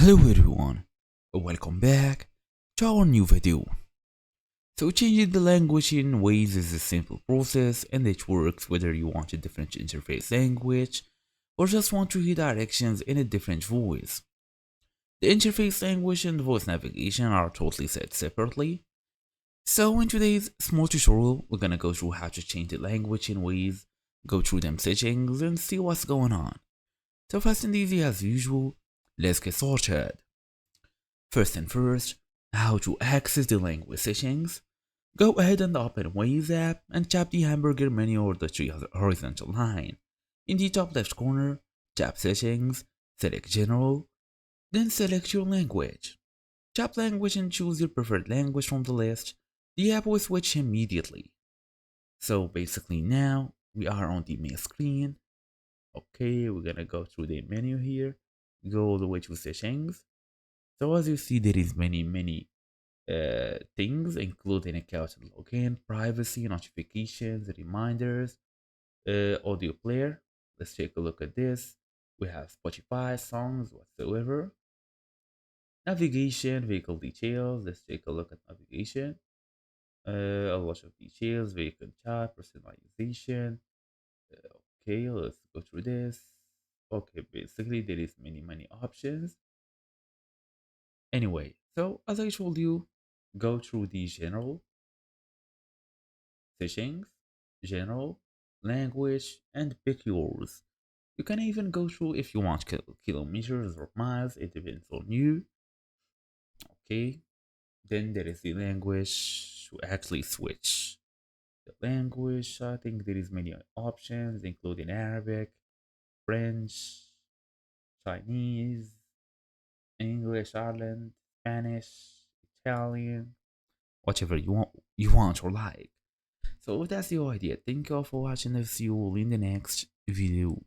Hello everyone, welcome back to our new video. So changing the language in Waze is a simple process and it works whether you want a different interface language or just want to hear directions in a different voice. The interface language and voice navigation are totally set separately. So in today's small tutorial, we're gonna go through how to change the language in Waze, go through them settings and see what's going on. So fast and easy as usual, let's get started. First and first, how to access the language settings. Go ahead and open Waze app and tap the hamburger menu or the three horizontal line. In the top left corner, tap settings, select general, then select your language. Tap language and choose your preferred language from the list. The app will switch immediately. So basically now we are on the main screen. Okay, we're gonna go through the menu here, go all the way to settings. So as you see, there is many things, including account and login, privacy, notifications, reminders, audio player. Let's take a look at this. We have Spotify, songs, whatsoever. Navigation, vehicle details. Let's take a look at navigation. A lot of details, vehicle type, personalization. Okay, let's go through this. Okay, basically there is many options. Anyway, so as I told you, go through the general settings, general, language, and pick yours. You can even go through if you want kilometers or miles, it depends on you. Okay, then there is the language to actually switch. The language, I think there is many options, including Arabic, French, Chinese, English, Ireland, Spanish, Italian, whatever you want or like. So that's the idea. Thank you all for watching. I'll see you all in the next video.